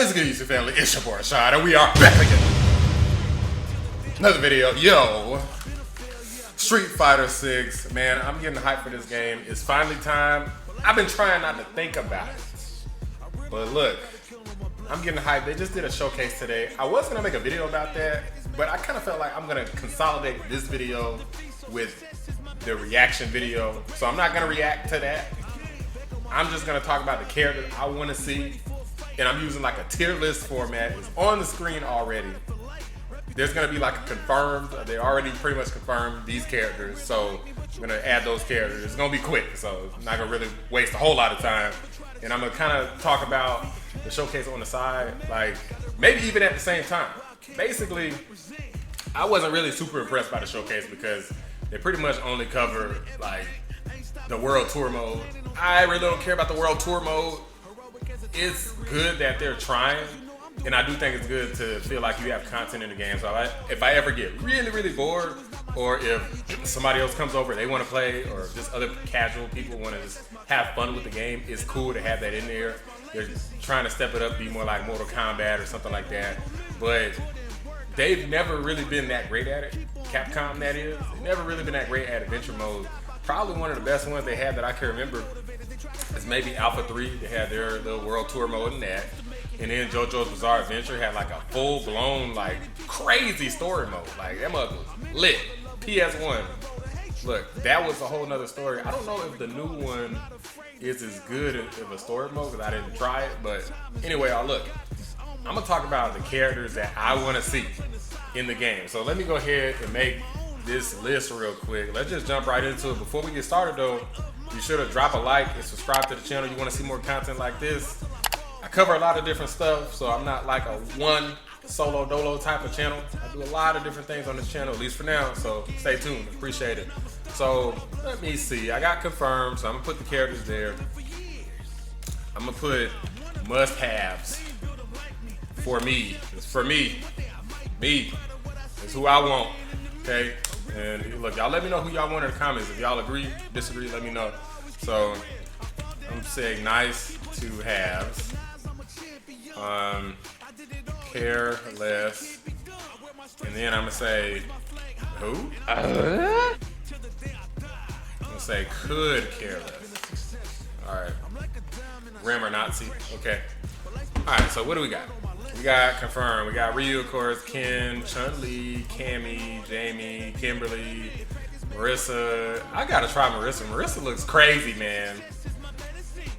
It's good, YouTube family. It's your boy Rashad, and we are back again. Another video. Yo, Street Fighter 6. Man, I'm getting hyped for this game. It's finally time. I've been trying not to think about it, but look, I'm getting hyped. They just did a showcase today. I was gonna make a video about that, but I kind of felt like I'm gonna consolidate this video with the reaction video, so I'm not gonna react to that. I'm just gonna talk about the characters I want to see, and I'm using like a tier list format. It's on the screen already. There's gonna be like a confirmed. They already pretty much confirmed these characters, so I'm gonna add those characters. It's gonna be quick, so I'm not gonna really waste a whole lot of time. And I'm gonna kind of talk about the showcase on the side, like maybe even at the same time. Basically, I wasn't really super impressed by the showcase because they pretty much only cover like the World Tour mode. I really don't care about the World Tour mode. It's good that they're trying, and I do think it's good to feel like you have content in the game. So if I ever get really bored, or if somebody else comes over, they want to play, or just other casual people want to just have fun with the game, it's cool to have that in there. They're trying to step it up, be more like Mortal Kombat or something like that. But they've never really been that great at it. Capcom, that is. They've never really been that great at adventure mode. Probably one of the best ones they had that I can remember is maybe Alpha 3. They had their little World Tour mode in that. And then JoJo's Bizarre Adventure had like a full-blown, like, crazy story mode. Like, that mother was lit. PS1. Look, that was a whole nother story. I don't know if the new one is as good of a story mode because I didn't try it. But anyway, y'all, look. I'm going to talk about the characters that I want to see in the game. So let me go ahead and make this list real quick. Let's just jump right into it. Before we get started though, be sure to drop a like and subscribe to the channel. You want to see more content like this. I cover a lot of different stuff, so I'm not like a one solo dolo type of channel. I do a lot of different things on this channel, at least for now, so stay tuned. Appreciate it. So let me see. I got confirmed, so I'm gonna put the characters there. I'm gonna put must-haves for me. It's for me. Me. It's who I want. Okay? And look, y'all let me know who y'all want in the comments. If y'all agree, disagree, let me know. So I'm saying nice to haves. Care less. And then I'm gonna say who? I'm gonna say could care less. Alright. Rim or Nazi. Okay. Alright, so what do we got? We got confirmed. We got Ryu, of course, Ken, Chun-Li, Cammy, Jamie, Kimberly, Marissa. I gotta try Marissa. Marissa looks crazy, man.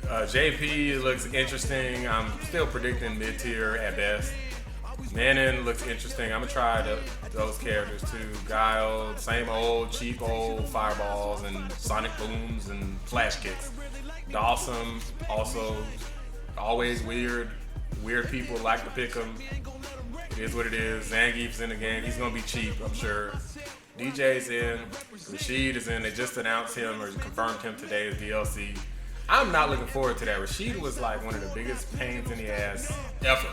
JP looks interesting. I'm still predicting mid-tier at best. Nanan looks interesting. I'm gonna try those characters too. Guile, same old, cheap old fireballs and sonic booms and flash kicks. Dawson, also always weird. Weird people like to pick him. It is what it is. Zangief's in the game. He's gonna be cheap, I'm sure. DJ's in. Rashid is in. They just announced him or confirmed him today as DLC. I'm not looking forward to that. Rashid was like one of the biggest pains in the ass ever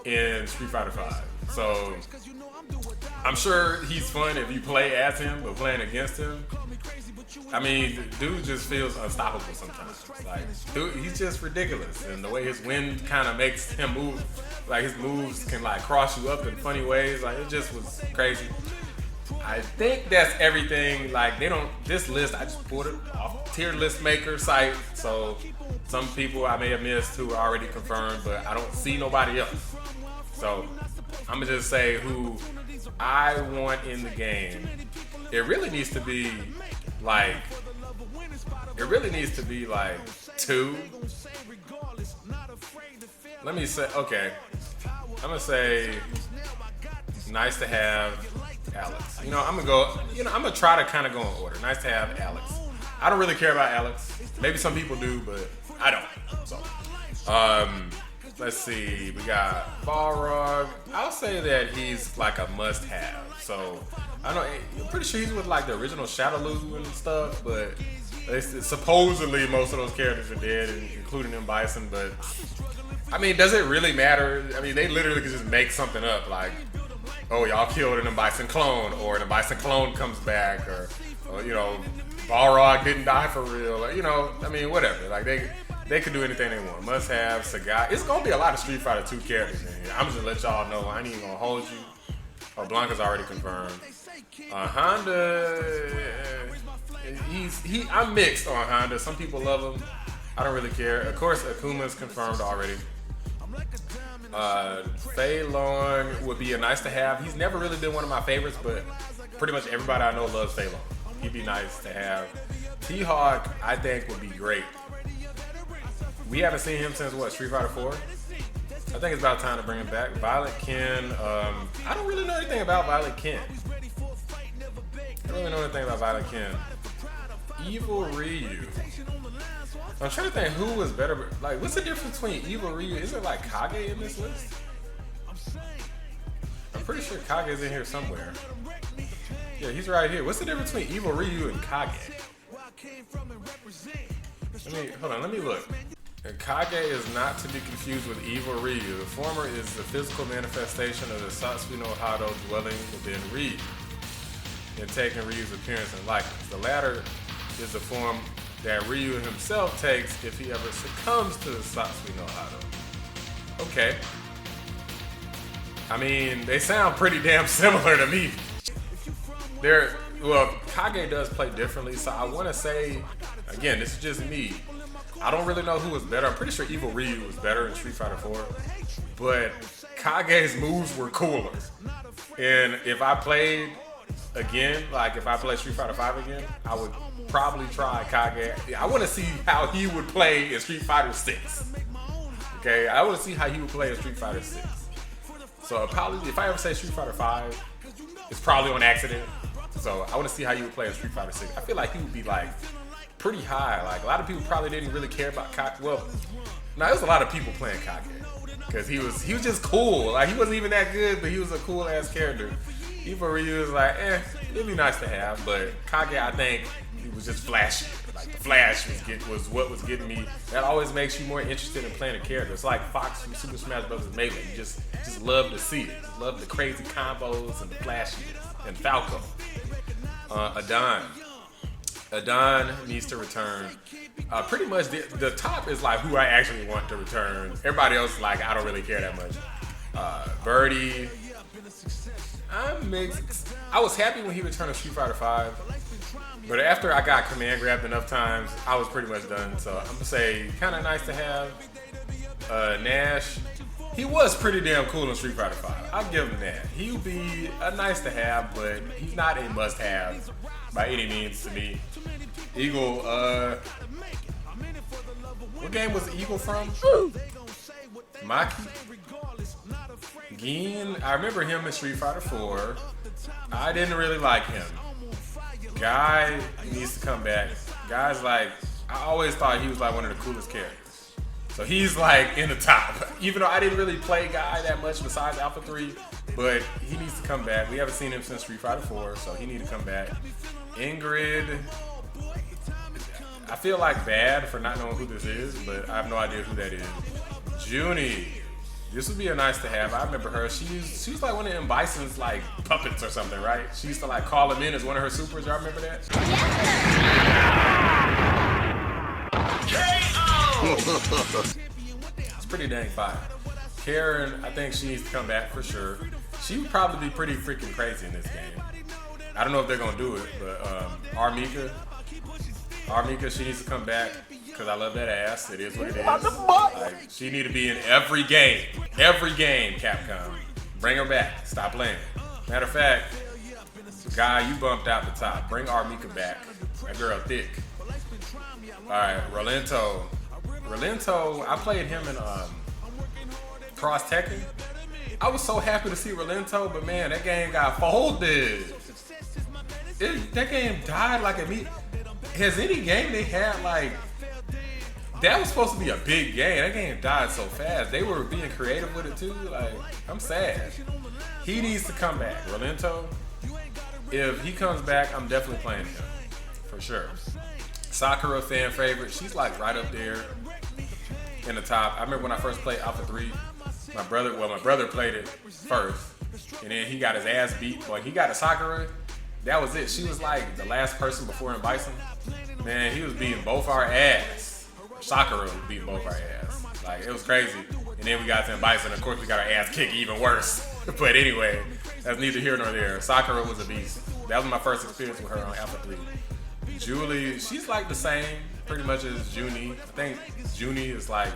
in Street Fighter 5. So I'm sure he's fun if you play as him, but playing against him, I mean, dude just feels unstoppable sometimes. Like, dude, he's just ridiculous. And the way his wind kind of makes him move, like his moves can like cross you up in funny ways. Like, it just was crazy. I think that's everything. Like, this list, I just pulled it off tier list maker site. So some people I may have missed who are already confirmed, but I don't see nobody else. So I'm gonna just say who I want in the game. It really needs to be like, two. Let me say, okay. I'm gonna say nice to have Alex. You know, I'm gonna try to kind of go in order. Nice to have Alex. I don't really care about Alex. Maybe some people do, but I don't. So, let's see. We got Balrog. I'll say that he's like a must-have. So, I know, I'm pretty sure he's with like the original Shadowloo and stuff, but supposedly most of those characters are dead, including M. Bison. But I mean, does it really matter? I mean, they literally could just make something up, like, oh, y'all killed an M. Bison clone, or an M. Bison clone comes back, or you know, Balrog didn't die for real, or, you know, I mean, whatever. Like, They could do anything they want. Must have, Sagai. It's gonna be a lot of Street Fighter 2 characters in here. I'm just gonna let y'all know. I ain't even gonna hold you. Oh, Blanca's already confirmed. Honda, I'm mixed on Honda. Some people love him. I don't really care. Of course, Akuma's confirmed already. Fei Long would be a nice to have. He's never really been one of my favorites, but pretty much everybody I know loves Fei Long. He'd be nice to have. T-Hawk, I think, would be great. We haven't seen him since what, Street Fighter 4? I think it's about time to bring him back. Violet Ken, I don't really know anything about Violet Ken. I don't really know anything about Violet Ken. Evil Ryu. I'm trying to think who was better. Like, what's the difference between Evil Ryu? Is it like Kage in this list? I'm pretty sure Kage's in here somewhere. Yeah, he's right here. What's the difference between Evil Ryu and Kage? Let me look. And Kage is not to be confused with Evil Ryu. The former is the physical manifestation of the Satsui no Hado dwelling within Ryu and taking Ryu's appearance and likeness. The latter is the form that Ryu himself takes if he ever succumbs to the Satsui no Hado. Okay. I mean, they sound pretty damn similar to me. Well, Kage does play differently, so I want to say, again, this is just me. I don't really know who was better. I'm pretty sure Evil Ryu was better in Street Fighter 4, but Kage's moves were cooler. And if I played again, like if I played Street Fighter 5 again, I would probably try Kage. I want to see how he would play in Street Fighter 6. Okay, I want to see how he would play in Street Fighter 6. So probably, if I ever say Street Fighter 5, it's probably on accident. So I want to see how he would play in Street Fighter 6. I feel like he would be like pretty high. Like a lot of people probably didn't really care about Kage. Well, no, there was a lot of people playing Kage because he was just cool. Like he wasn't even that good, but he was a cool ass character. Evil Ryu was like, it'd be nice to have, but Kage, I think he was just flashy. Like the flash was what was getting me. That always makes you more interested in playing a character. It's like Fox from Super Smash Bros. Melee. You just love to see it. Just love the crazy combos and the flashiness. And Falco. Adon needs to return. Pretty much the top is like who I actually want to return. Everybody else is like I don't really care that much. Birdie. I'm mixed. I was happy when he returned to Street Fighter 5, but after I got command grabbed enough times, I was pretty much done. So I'm gonna say kind of nice to have. Nash. He was pretty damn cool in Street Fighter 5. I'll give him that. He would be a nice to have, but he's not a must have by any means to me. Eagle, what game was Eagle from? Maki? Gin, I remember him in Street Fighter 4. I didn't really like him. Guy needs to come back. Guy's like, I always thought he was like one of the coolest characters. So he's like in the top. Even though I didn't really play Guy that much besides Alpha 3, but he needs to come back. We haven't seen him since Street Fighter 4, so he needs to come back. Ingrid, I feel like bad for not knowing who this is, but I have no idea who that is. Junie, this would be a nice to have. I remember her. She was like one of them Bison's like puppets or something, right? She used to like call him in as one of her supers. Y'all remember that? It's pretty dang fire. Karen, I think she needs to come back for sure. She would probably be pretty freaking crazy in this game. I don't know if they're gonna do it, but Armika, she needs to come back because I love that ass. It is what it is. Like, she need to be in every game, Capcom. Bring her back. Stop playing. Matter of fact, Guy, you bumped out the top. Bring Armika back. That girl thick. All right, Rolento, I played him in Cross Tekken. I was so happy to see Rolento, but man, that game got folded. That game died like immediately. Has any game they had like that was supposed to be a big game? That game died so fast. They were being creative with it too. Like, I'm sad. He needs to come back. Rolento, if he comes back, I'm definitely playing him for sure. Sakura fan favorite. She's like right up there in the top. I remember when I first played Alpha 3. My brother played it first, and then he got his ass beat. Like he got a Sakura. That was it. She was like the last person before him Bison. Man, he was beating both our ass. Sakura beat both our ass. Like, it was crazy. And then we got to Bison. Of course, we got our ass kicked even worse. But anyway, that's neither here nor there. Sakura was a beast. That was my first experience with her on Alpha 3. Julie, she's like the same pretty much as Junie. I think Junie is like,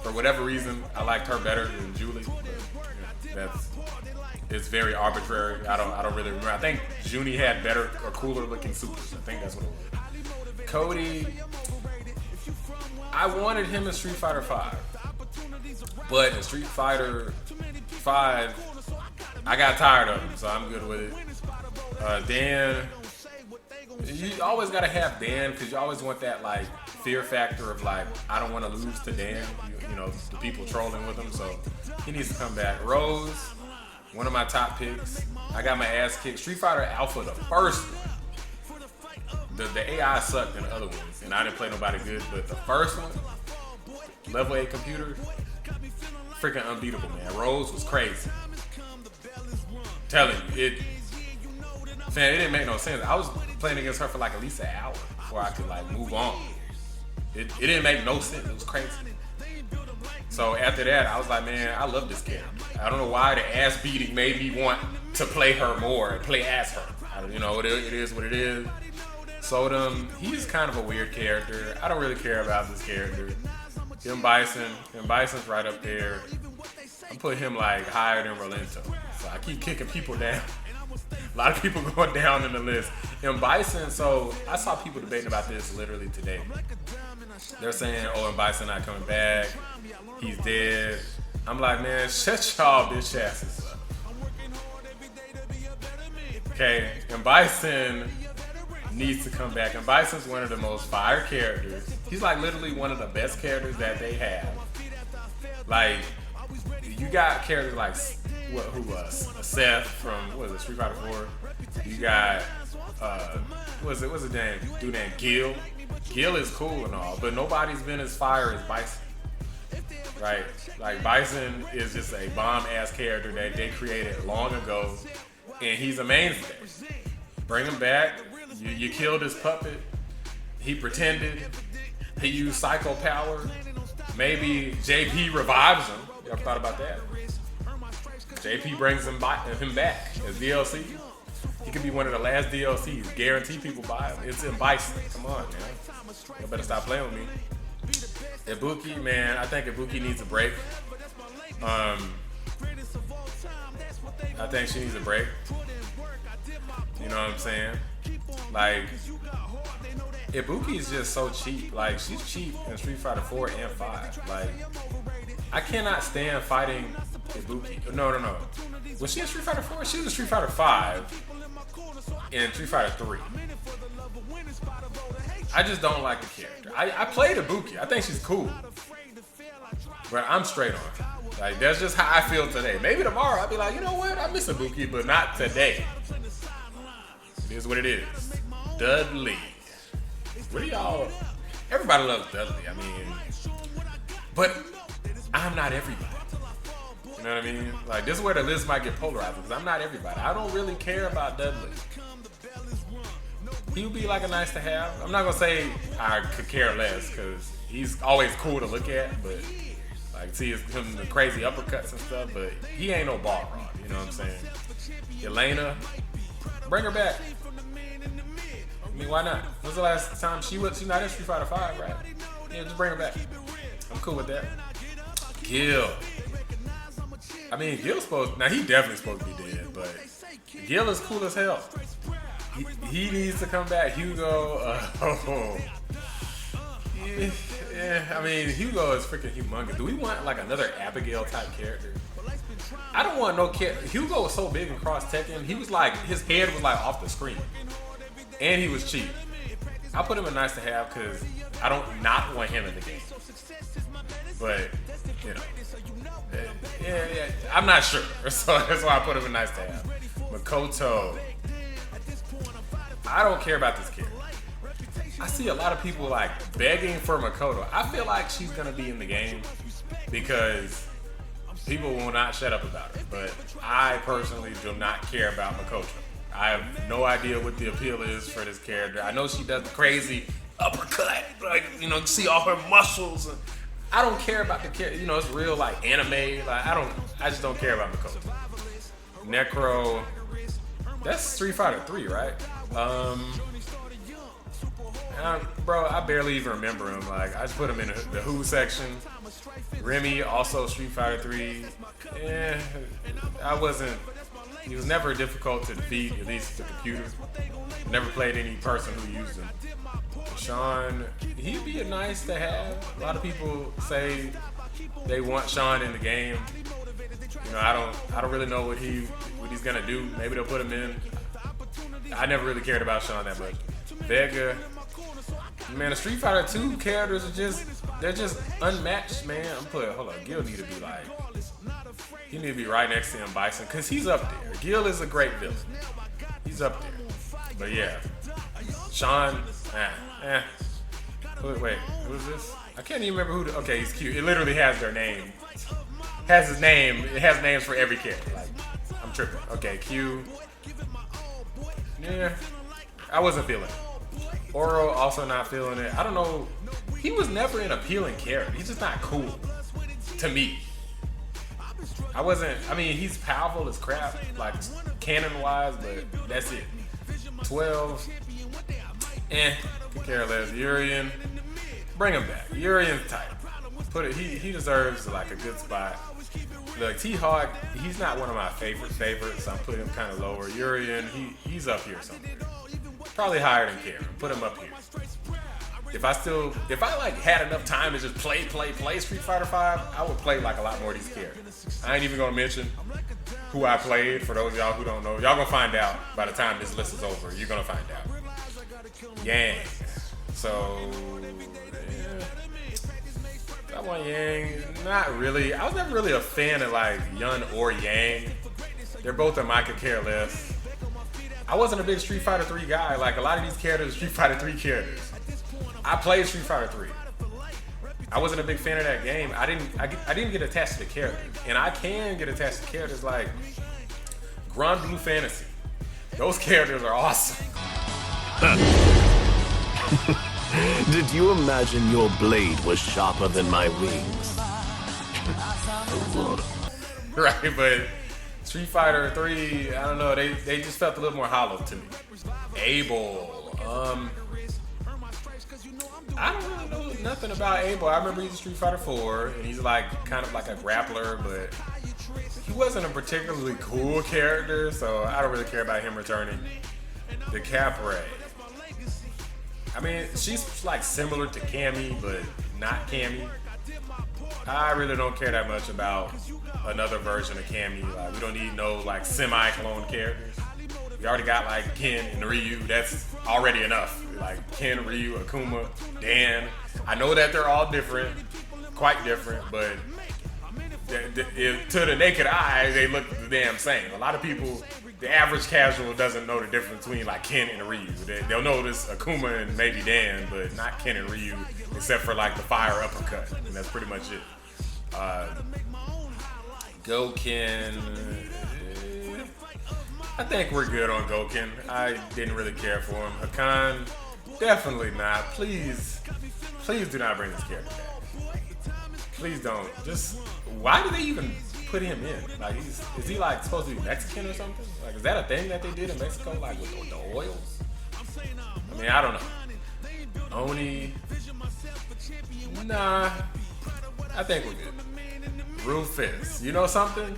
for whatever reason, I liked her better than Julie. But it's very arbitrary. I don't really remember. I think Junie had better or cooler looking supers. I think that's what it was. Cody, I wanted him in Street Fighter 5. But in Street Fighter 5, I got tired of him, so I'm good with it. Dan, you always gotta have Dan because you always want that like fear factor of like, I don't want to lose to Dan. You know, the people trolling with him, so he needs to come back. Rose, one of my top picks. I got my ass kicked. Street Fighter Alpha, the first one. The AI sucked in the other ones, and I didn't play nobody good, but the first one, level 8 computer, freaking unbeatable, man. Rose was crazy. Telling you, it didn't make no sense. I was playing against her for like at least an hour before I could like move on. It didn't make no sense. It was crazy. So after that, I was like, man, I love this character. I don't know why the ass beating made me want to play her more and play as her. You know, it is what it is. Sodom, he's kind of a weird character. I don't really care about this character. M. Bison's right up there. I put him like higher than Rolento. So I keep kicking people down. A lot of people going down in the list. M. Bison, so I saw people debating about this literally today. They're saying, oh, M. Bison not coming back. He's dead. I'm like, man, shut y'all bitch asses up. Okay, M. Bison needs to come back. And Bison's one of the most fire characters. He's like literally one of the best characters that they have. Like, you got characters like Seth from Street Fighter 4. You got what's his name? Dude named Gil. Gil is cool and all, but nobody's been as fire as Bison. Right? Like Bison is just a bomb ass character that they created long ago, and he's a mainstay. Bring him back. You killed his puppet. He pretended. He used psycho power. Maybe JP revives him. Y'all thought about that? JP brings him back as DLC. He could be one of the last DLCs. Guarantee people buy him. It's in Bison. Come on, man. You better stop playing with me. Ibuki, man, I think Ibuki needs a break. I think she needs a break. You know what I'm saying? Like, Ibuki is just so cheap. Like, she's cheap in Street Fighter 4 and 5. Like, I cannot stand fighting Ibuki. No. Was she in Street Fighter 4? She was in Street Fighter 5 and Street Fighter 3. I just don't like the character. I played Ibuki. I think she's cool. But I'm straight on. Like, that's just how I feel today. Maybe tomorrow I'll be like, you know what? I miss Ibuki, but not today. It is what it is. Dudley. What do y'all... Everybody loves Dudley. I mean... But I'm not everybody. You know what I mean? Like, this is where the list might get polarized, because I'm not everybody. I don't really care about Dudley. He would be like a nice to have. I'm not going to say I could care less, because he's always cool to look at, but... Like, see him the crazy uppercuts and stuff, but he ain't no ball rod. You know what I'm saying? Elena, bring her back. I mean, why not? When's the last time she's not in Street Fighter 5, right? Yeah, just bring her back. I'm cool with that. Gil. I mean, Gil's he definitely supposed to be dead, but Gil is cool as hell. He needs to come back. Hugo, yeah, I mean, Hugo is freaking humongous. Do we want like another Abigail type character? I don't want no character. Hugo was so big in Cross Tekken. He was like, his head was like off the screen. And he was cheap. I put him in nice to have because I don't not want him in the game. But, you know. Yeah, I'm not sure. So that's why I put him in nice to have. Makoto. I don't care about this character. I see a lot of people like begging for Makoto. I feel like she's gonna be in the game because people will not shut up about her. But I personally do not care about Makoto. I have no idea what the appeal is for this character. I know she does the crazy uppercut, like, you know, see all her muscles. And I don't care about the character. You know, it's real like anime. Like I just don't care about Makoto. Necro, that's Street Fighter 3, right? Bro, I barely even remember him. Like, I just put him in the Who section. Remy, also Street Fighter 3. He was never difficult to defeat, at least the computer. Never played any person who used him. Sean, he'd be nice to have. A lot of people say they want Sean in the game. You know, I don't really know what he's gonna do. Maybe they'll put him in. I never really cared about Sean that much. Vega, man, the Street Fighter 2 characters they're just unmatched, man. Hold on, Gil need to be like, he need to be right next to him, Bison, cause he's up there. Gil is a great villain. He's up there. But yeah, Sean, Wait, who is this? I can't even remember who. Okay, he's cute. It literally has their name. Has his name. It has names for every character. Like, I'm tripping. Okay, Q. Yeah, I wasn't feeling it. Oro, also not feeling it. I don't know. He was never an appealing character. He's just not cool to me. I mean, he's powerful as crap, like canon-wise, but that's it. 12. Could care less. Urian, bring him back. Urian's tight. He deserves like a good spot. Look, T-Hawk, he's not one of my favorites, so I'm putting him kind of lower. Urian, he's up here somewhere. Probably higher than Karen. Put him up here. If I like had enough time to just play Street Fighter 5, I would play like a lot more of these characters. I ain't even gonna mention who I played. For those of y'all who don't know, y'all gonna find out by the time this list is over. You're gonna find out. Yang. So yeah. I want Yang. Not really. I was never really a fan of like Yun or Yang. They're both I could care less. I wasn't a big Street Fighter 3 guy. Like a lot of these characters, Street Fighter 3 characters. I played Street Fighter 3. I wasn't a big fan of that game. I didn't get attached to the characters. And I can get attached to characters like Grand Blue Fantasy. Those characters are awesome. Did you imagine your blade was sharper than my wings? Right, but Street Fighter 3, I don't know, they just felt a little more hollow to me. Abel, I don't really know nothing about Abel. I remember he's in Street Fighter 4, and he's like kind of like a grappler, but he wasn't a particularly cool character, so I don't really care about him returning. The Capray. I mean, she's like similar to Cammy, but not Cammy. I really don't care that much about another version of Cammy. Like, we don't need no like semi-clone characters. We already got like Ken and Ryu. That's already enough. Like Ken, Ryu, Akuma, Dan. I know that they're all different, quite different, but to the naked eye, they look the damn same. A lot of people, the average casual doesn't know the difference between like Ken and Ryu. They'll notice Akuma and maybe Dan, but not Ken and Ryu, except for like the fire uppercut, and that's pretty much it. Gouken. I think we're good on Gouken. I didn't really care for him. Hakan, definitely not. Please do not bring this character back. Please don't. Just, why do they even put him in? Like, is he like supposed to be Mexican or something? Like, is that a thing that they did in Mexico, like with the oils? I mean, I don't know. Oni, nah. I think we're good. Rufus, you know something?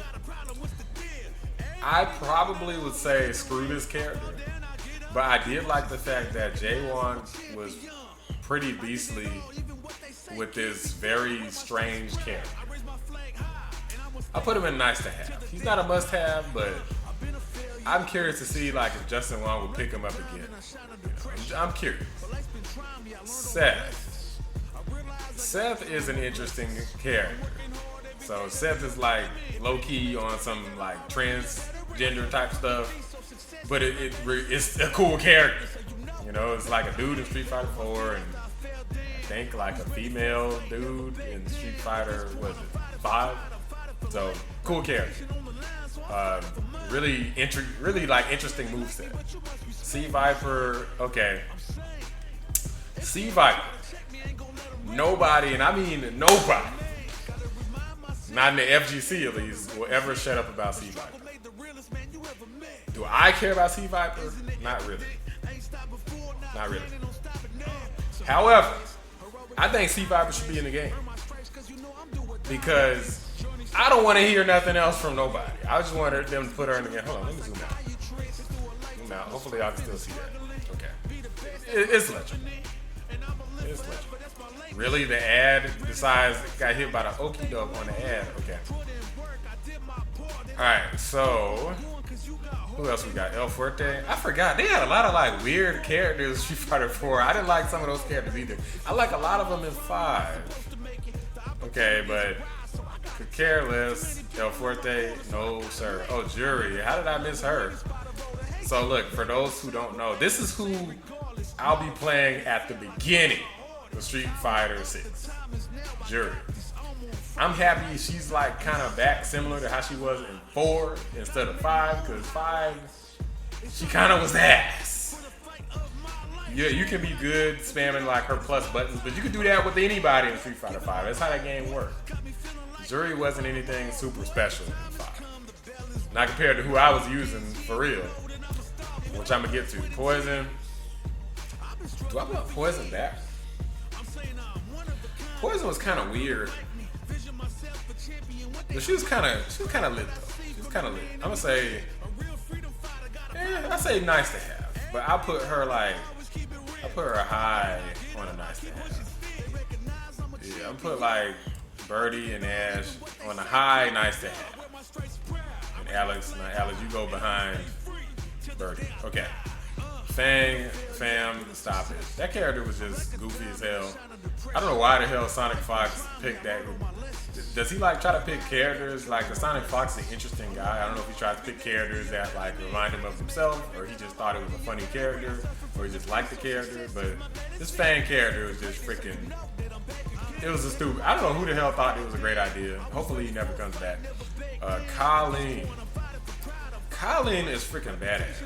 I probably would say screw this character, but I did like the fact that Jaewon was pretty beastly with this very strange character. I put him in nice to have. He's not a must have, but I'm curious to see like if Justin Wong would pick him up again. You know, I'm curious. Seth is an interesting character. So Seth is like low-key on some like transgender type stuff, but it's a cool character. You know, it's like a dude in Street Fighter 4 and I think like a female dude in Street Fighter, what is it, 5? So cool character. Really like interesting moveset. Sea Viper, okay. C Viper. Nobody, and I mean nobody, not in the FGC at least, will ever shut up about C Viper. Do I care about C Viper? Not really. Not really. However, I think C Viper should be in the game because I don't want to hear nothing else from nobody. I just want them to put her in the game. Hold on, let me zoom out. Zoom out. Hopefully, I can still see that. Okay. It's legend. It's legend. Really? The ad decides got hit by the okie doke on the ad. Okay. Alright, so who else we got? El Fuerte. I forgot. They had a lot of like weird characters in Street Fighter 4. I didn't like some of those characters either. I like a lot of them in 5. Okay, but could care less. El Fuerte, no sir. Oh, Jury. How did I miss her? So look, for those who don't know, this is who I'll be playing at the beginning of Street Fighter 6. Jury. I'm happy she's like kind of back similar to how she was in 4 instead of 5, because 5, she kind of was ass. Yeah, you can be good spamming like her plus buttons, but you can do that with anybody in Street Fighter 5. That's how that game worked. Jury wasn't anything super special in 5. Not compared to who I was using for real, which I'm gonna get to. Poison. Do I want Poison back? Poison was kind of weird. But she was kind of lit though. She was kind of lit. I'm gonna say, I say nice to have, but I put her high on a nice to have. Yeah, I'm put like Birdie and Ash on a high nice to have. And Alex, you go behind Birdie. Okay. Fam, stop it. That character was just goofy as hell. I don't know why the hell Sonic Fox picked that. Does he like try to pick characters? Like, the Sonic Fox is an interesting guy. I don't know if he tries to pick characters that like remind him of himself, or he just thought it was a funny character, or he just liked the character. But this Fang character was just freaking. It was a stupid. I don't know who the hell thought it was a great idea. Hopefully he never comes back. Colleen. Colleen is freaking badass.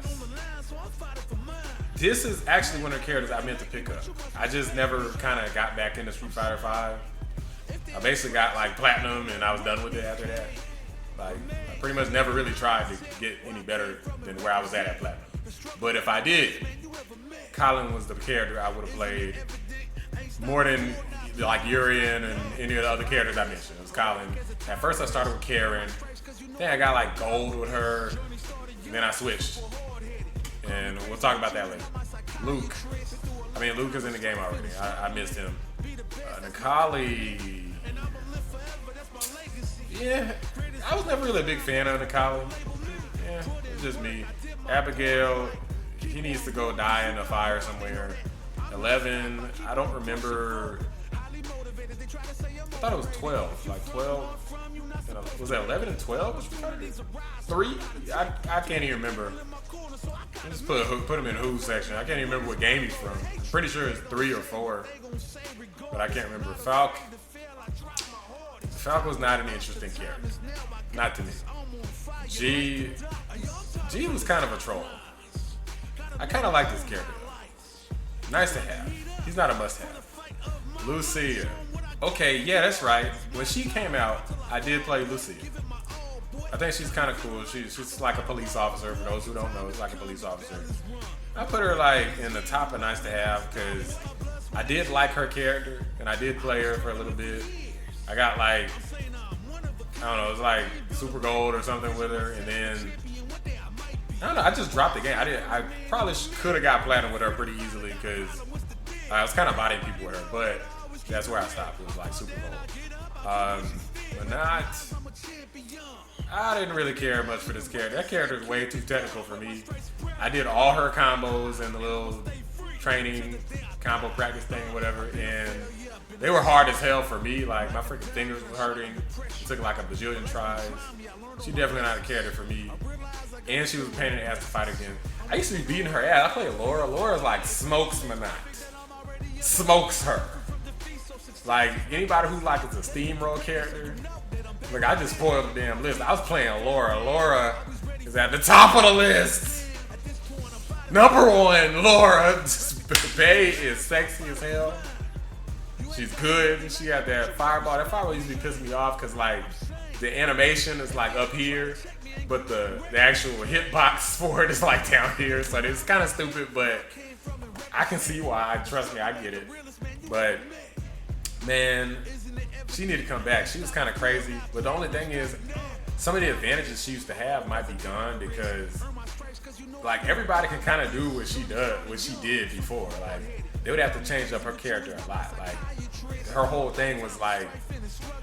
This is actually one of the characters I meant to pick up. I just never kind of got back into Street Fighter 5. I basically got like platinum and I was done with it after that. Like, I pretty much never really tried to get any better than where I was at platinum. But if I did, Colin was the character I would have played more than like Urien and any of the other characters I mentioned. It was Colin. At first I started with Karen. Then I got like gold with her. And then I switched. And we'll talk about that later. Luke is in the game already. I missed him. Nikali. Yeah, I was never really a big fan of Nikali. Yeah, it's just me. Abigail, he needs to go die in a fire somewhere. 11, I don't remember. I thought it was 12. Like 12. Was that 11 and 12? 3? I can't even remember. Just put him in who section. I can't even remember what game he's from. I'm pretty sure it's 3 or 4, but I can't remember. Falk was not an interesting character, not to me. G was kind of a troll. I kind of like this character though. Nice to have. He's not a must-have. Lucia. Okay, yeah, that's right. When she came out, I did play Lucia. I think she's kind of cool. She's like a police officer. For those who don't know, it's like a police officer. I put her like in the top of nice to have because I did like her character and I did play her for a little bit. I got like, I don't know, it was like Super Gold or something with her, and then I don't know. I just dropped the game. I probably could have got platinum with her pretty easily because I was kind of bodying people with her, but that's where I stopped. It was like Super Gold. But not. I didn't really care much for this character. That character is way too technical for me. I did all her combos and the little training combo practice thing, whatever, and they were hard as hell for me. Like, my freaking fingers were hurting. It took like a bajillion tries. She definitely not a character for me. And she was a pain in the ass to fight again. I used to be beating her ass. I played Laura. Laura's like smokes Manat. Smokes her. Like, anybody who like is a steamroll character, look, I just spoiled the damn list. I was playing Laura. Laura is at the top of the list. Number one, Laura. Bae is sexy as hell. She's good. She got that fireball. That fireball usually pisses me off because like the animation is like up here, but the actual hitbox for it is like down here. So it's kind of stupid, but I can see why. Trust me, I get it. But man, she need to come back. She was kind of crazy. But the only thing is, some of the advantages she used to have might be gone because like everybody can kind of do what she did before. Like they would have to change up her character a lot. Like her whole thing was like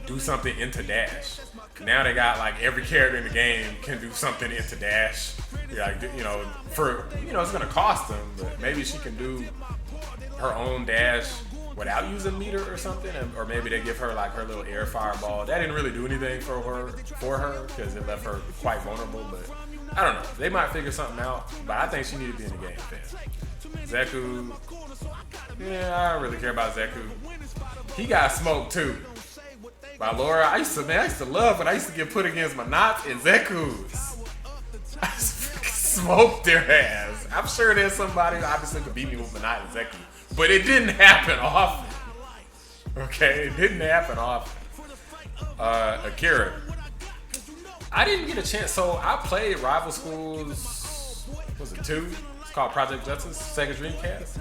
do something into dash. Now they got like every character in the game can do something into dash. Like it's gonna cost them, but maybe she can do her own dash without using meter or something, or maybe they give her like her little air fireball. That didn't really do anything for her because it left her quite vulnerable. But I don't know. They might figure something out. But I think she needed to be in the game, fam. Zeku, yeah, I don't really care about Zeku. He got smoked too by Laura. I used to love when I used to get put against Menat and Zeku's. I smoked their ass. I'm sure there's somebody who obviously could beat me with Menat and Zeku. But it didn't happen often. Okay, it didn't happen often. Akira. I didn't get a chance. So I played Rival Schools, was it 2? It's called Project Justice, Sega Dreamcast.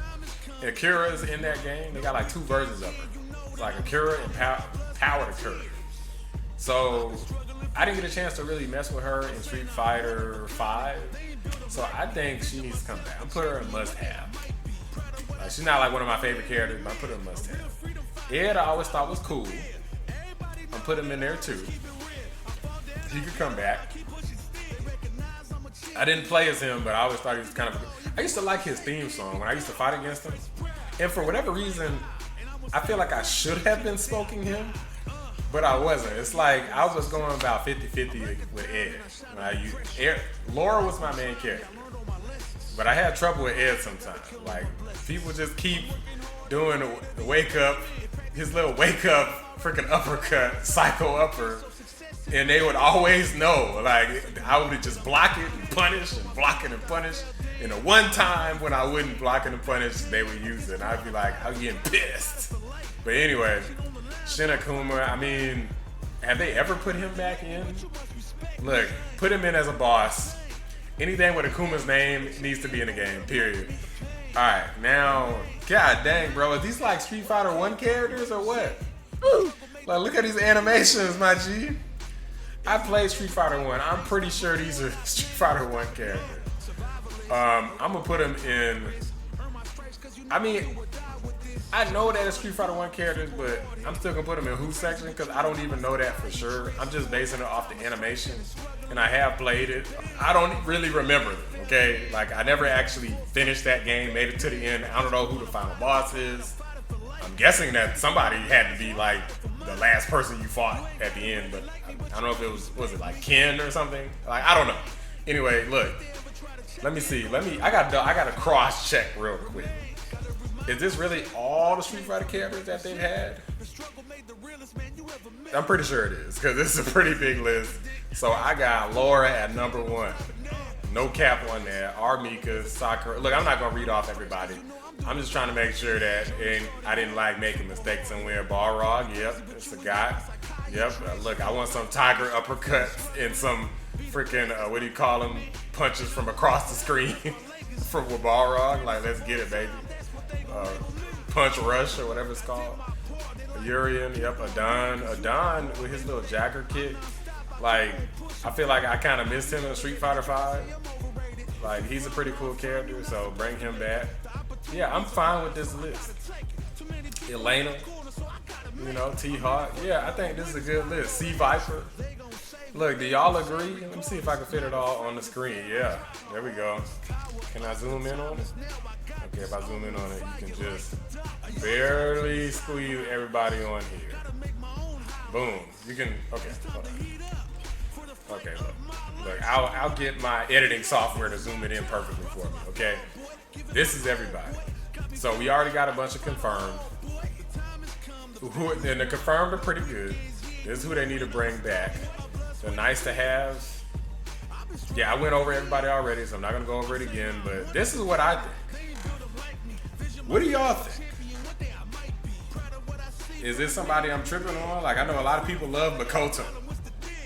And Akira is in that game. They got like 2 versions of her. It's like Akira and Powered Akira. So I didn't get a chance to really mess with her in Street Fighter 5. So I think she needs to come back. I'm putting her in must-have. She's not like one of my favorite characters, but I put her in must-have. Ed I always thought was cool. I put him in there too. He could come back. I didn't play as him, but I always thought he was kind of. I used to like his theme song when I used to fight against him. And for whatever reason, I feel like I should have been smoking him, but I wasn't. It's like I was going about 50-50 with Ed. When I used Laura was my main character. But I had trouble with Ed sometimes. Like, people just keep doing the wake up, his little wake up freaking uppercut, psycho upper, and they would always know. Like, I would just block it and punish and block it and punish. And the one time when I wouldn't block it and punish, they would use it. And I'd be like, I'm getting pissed. But anyway, Shin Akuma, I mean, have they ever put him back in? Look, put him in as a boss. Anything with Akuma's name needs to be in the game, period. Alright, now, god dang, bro. Are these like Street Fighter 1 characters or what? Like, look at these animations, my G. I played Street Fighter 1. I'm pretty sure these are Street Fighter 1 characters. I'm gonna put them in. I mean, I know that it's Street Fighter 1 characters, but I'm still gonna put them in who section because I don't even know that for sure. I'm just basing it off the animation, and I have played it. I don't really remember them, okay? Like, I never actually finished that game, made it to the end. I don't know who the final boss is. I'm guessing that somebody had to be like the last person you fought at the end, but I don't know if it was it like Ken or something? Like, I don't know. Anyway, look. Let me see. I gotta cross check real quick. Is this really all the Street Fighter characters that they've had? I'm pretty sure it is, because this is a pretty big list. So I got Laura at number 1. No cap on that. Armika, Sakura. Look, I'm not going to read off everybody. I'm just trying to make sure that I didn't like making mistakes somewhere. Balrog, yep, it's a guy. Yep, look, I want some tiger uppercuts and some freaking, what do you call them? Punches from across the screen from Balrog. Like, let's get it, baby. Punch Rush or whatever it's called. Urian, yep, Adon with his little Jagger kick. Like, I feel like I kind of missed him in Street Fighter 5. Like, he's a pretty cool character, so bring him back. Yeah, I'm fine with this list. Elena, T-Hawk. Yeah, I think this is a good list. C Viper. Look, do y'all agree? Let me see if I can fit it all on the screen. Yeah, there we go. Can I zoom in on it? Okay, if I zoom in on it, you can just barely squeeze everybody on here. Boom. You can, okay, hold on. Okay, look, I'll get my editing software to zoom it in perfectly for me, okay? This is everybody. So we already got a bunch of confirmed. And the confirmed are pretty good. This is who they need to bring back. The nice to haves. Yeah, I went over everybody already, so I'm not gonna go over it again. But this is what I think. What do y'all think? Is this somebody I'm tripping on? Like, I know a lot of people love Makoto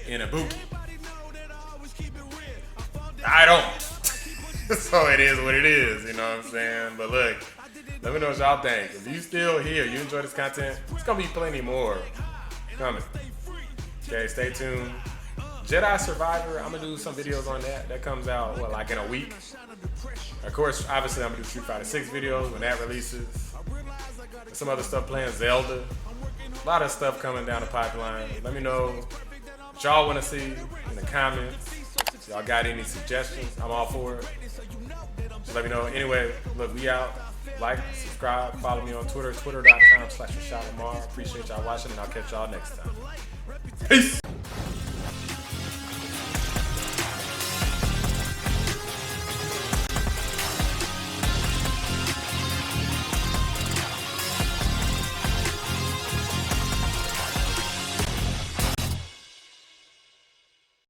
in Ibuki. I don't. So it is what it is, you know what I'm saying? But look, let me know what y'all think. If you still here, you enjoy this content, it's gonna be plenty more coming. Okay, stay tuned. Jedi Survivor, I'm gonna do some videos on that. That comes out, what, like in a week? Of course, obviously I'm gonna do Street Fighter 6 videos when that releases. Some other stuff playing Zelda. A lot of stuff coming down the pipeline. Let me know what y'all wanna see in the comments. If y'all got any suggestions, I'm all for it. Just let me know. Anyway, look, we out. Like, subscribe, follow me on Twitter, twitter.com/RashadLamar. Appreciate y'all watching, and I'll catch y'all next time. Peace.